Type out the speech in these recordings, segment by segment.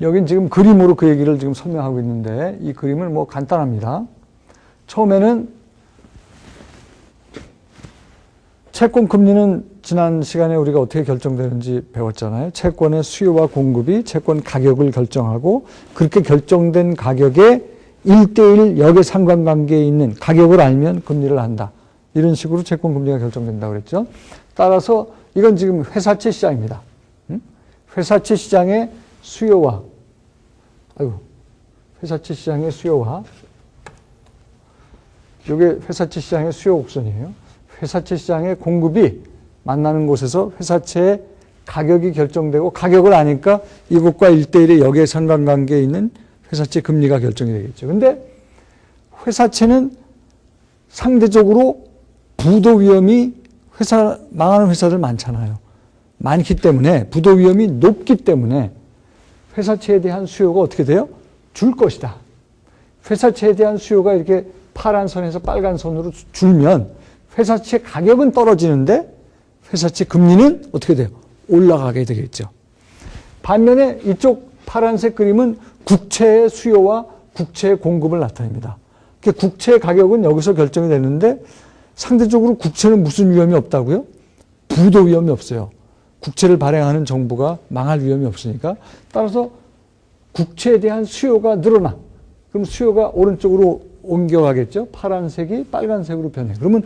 여긴 지금 그림으로 그 얘기를 지금 설명하고 있는데 이 그림은 뭐 간단합니다. 처음에는 채권 금리는 지난 시간에 우리가 어떻게 결정되는지 배웠잖아요. 채권의 수요와 공급이 채권 가격을 결정하고 그렇게 결정된 가격에 1대1 역의 상관관계에 있는 가격을 알면 금리를 한다. 이런 식으로 채권 금리가 결정된다고 그랬죠. 따라서 이건 지금 회사채 시장입니다. 회사채 시장의 수요와 회사채 시장의 수요와 이게 회사채 시장의 수요 곡선이에요. 회사채 시장의 공급이 만나는 곳에서 회사채의 가격이 결정되고 가격을 아니까 이것과 1대1의 역의 상관관계에 있는 회사채 금리가 결정이 되겠죠. 근데 회사채는 상대적으로 부도 위험이 망하는 회사들 많잖아요. 많기 때문에 부도 위험이 높기 때문에 회사채에 대한 수요가 어떻게 돼요? 줄 것이다. 회사채에 대한 수요가 이렇게 파란 선에서 빨간 선으로 줄면 회사채 가격은 떨어지는데 회사채 금리는 어떻게 돼요? 올라가게 되겠죠. 반면에 이쪽 파란색 그림은 국채의 수요와 국채의 공급을 나타냅니다. 국채의 가격은 여기서 결정이 되는데 상대적으로 국채는 무슨 위험이 없다고요? 부도 위험이 없어요. 국채를 발행하는 정부가 망할 위험이 없으니까 따라서 국채에 대한 수요가 늘어나. 그럼 수요가 오른쪽으로 옮겨가겠죠. 파란색이 빨간색으로 변해. 그러면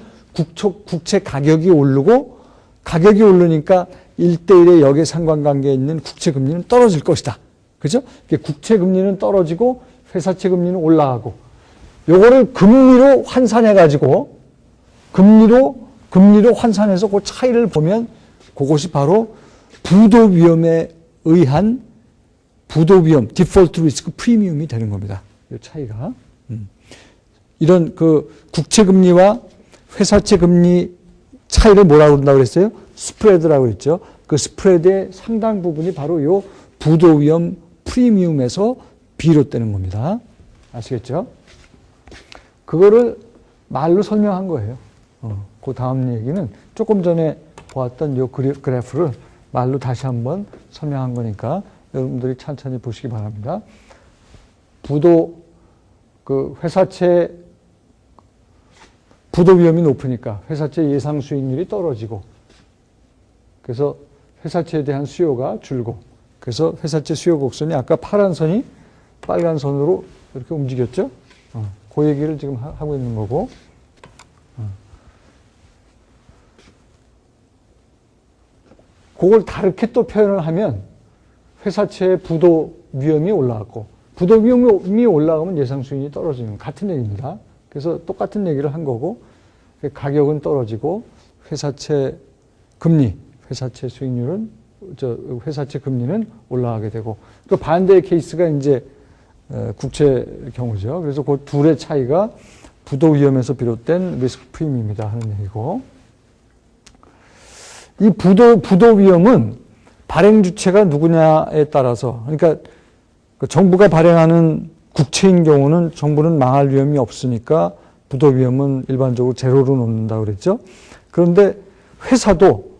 국채 가격이 오르고 가격이 오르니까 1대1의 역의 상관관계에 있는 국채 금리는 떨어질 것이다. 그죠? 국채 금리는 떨어지고 회사채 금리는 올라가고 요거를 금리로 환산해가지고 금리로 환산해서 그 차이를 보면 그것이 바로 부도 위험에 의한 부도 위험, 디폴트 리스크 프리미엄이 되는 겁니다. 이 차이가. 이런 그 국채 금리와 회사채 금리 차이를 뭐라고 한다고 그랬어요? 스프레드라고 그랬죠. 그 스프레드의 상당 부분이 바로 이 부도 위험 프리미엄에서 비롯되는 겁니다. 아시겠죠? 그거를 말로 설명한 거예요. 그 다음 얘기는 조금 전에 보았던 이 그래프를 말로 다시 한번 설명한 거니까 여러분들이 천천히 보시기 바랍니다. 회사채 부도 위험이 높으니까 회사채 예상 수익률이 떨어지고 그래서 회사채에 대한 수요가 줄고 그래서 회사채 수요 곡선이 아까 파란 선이 빨간 선으로 이렇게 움직였죠. 그 얘기를 지금 하고 있는 거고 그걸 다르게 또 표현을 하면 회사채의 부도 위험이 올라갔고 부도 위험이 올라가면 예상 수익률이 떨어지는 같은 얘기입니다. 그래서 똑같은 얘기를 한 거고 가격은 떨어지고 회사채 금리, 회사채 수익률은 회사채 금리는 올라가게 되고 그 반대의 케이스가 이제 국채 경우죠. 그래서 그 둘의 차이가 부도 위험에서 비롯된 리스크 프리미엄이다 하는 얘기고 이 부도 위험은 발행 주체가 누구냐에 따라서 그러니까 정부가 발행하는 국채인 경우는 정부는 망할 위험이 없으니까 부도 위험은 일반적으로 제로로 놓는다고 그랬죠. 그런데 회사도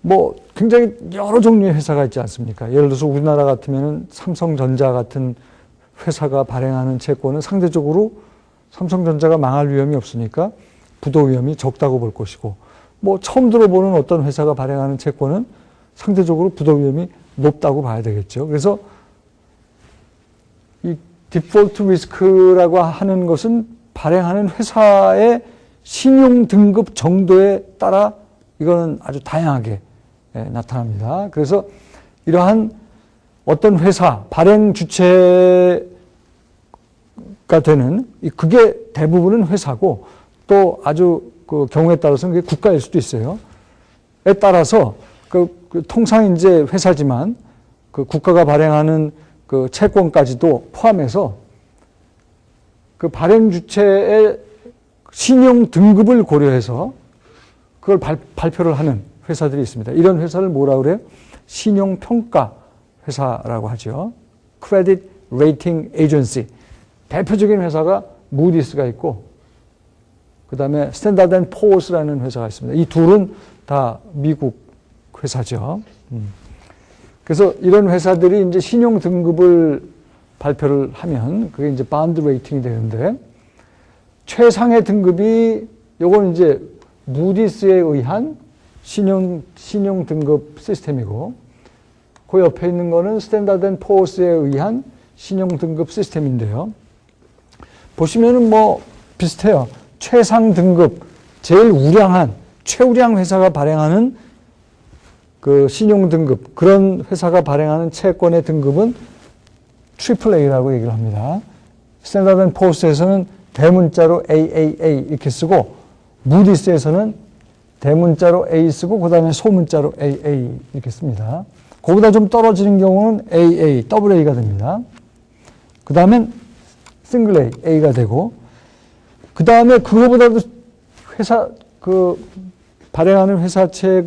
뭐 굉장히 여러 종류의 회사가 있지 않습니까? 예를 들어서 우리나라 같으면 삼성전자 같은 회사가 발행하는 채권은 상대적으로 삼성전자가 망할 위험이 없으니까 부도 위험이 적다고 볼 것이고 뭐 처음 들어보는 어떤 회사가 발행하는 채권은 상대적으로 부도 위험이 높다고 봐야 되겠죠. 그래서 이 디폴트 리스크라고 하는 것은 발행하는 회사의 신용 등급 정도에 따라 이거는 아주 다양하게 나타납니다. 그래서 이러한 어떤 회사, 발행 주체가 되는 그게 대부분은 회사고 또 아주 그 경우에 따라서는 그게 국가일 수도 있어요. 에 따라서 통상 이제 회사지만 그 국가가 발행하는 그 채권까지도 포함해서 그 발행 주체의 신용 등급을 고려해서 그걸 발표를 하는 회사들이 있습니다. 이런 회사를 뭐라고 그래요? 신용평가 회사라고 하죠. Credit Rating Agency. 대표적인 회사가 무디스가 있고 그 다음에 스탠다드 앤 포어스라는 회사가 있습니다. 이 둘은 다 미국 회사죠. 그래서 이런 회사들이 이제 신용 등급을 발표를 하면 그게 이제 바운드 레이팅이 되는데 최상의 등급이 요건 이제 무디스에 의한 신용 등급 시스템이고 그 옆에 있는 거는 스탠다드 앤 포어스에 의한 신용 등급 시스템인데요. 보시면은 뭐 비슷해요. 최상 등급, 제일 우량한, 최우량 회사가 발행하는 그 신용 등급, 그런 회사가 발행하는 채권의 등급은 AAA라고 얘기를 합니다. 스탠다드 앤 포어스에서는 대문자로 AAA 이렇게 쓰고 무디스에서는 대문자로 A 쓰고 그 다음에 소문자로 AA 이렇게 씁니다. 그보다 좀 떨어지는 경우는 AA, AA가 됩니다. 그 다음엔 싱글 A, A가 되고 그 다음에 그거보다도 회사 발행하는 회사채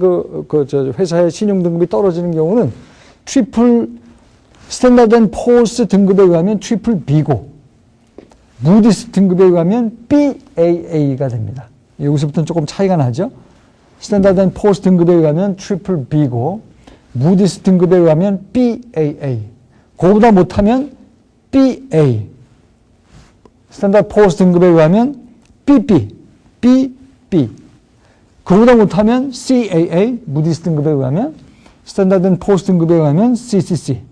회사의 신용 등급이 떨어지는 경우는 스탠다드 앤 포어스 등급에 의하면 트리플 B고 무디스 등급에 의하면 BAA가 됩니다. 여기서부터는 조금 차이가 나죠. 스탠다드 앤 포어스 등급에 의하면 트리플 B고 무디스 등급에 의하면 BAA. 그거보다 못하면 BA. 스탠다드 포어스 등급에 의하면 BB. BB. 그거보다 못하면 CAA. 무디스 등급에 의하면 스탠다드 앤 포어스 등급에 의하면 CCC.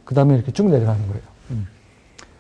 그 다음에 이렇게 쭉 내려가는 거예요.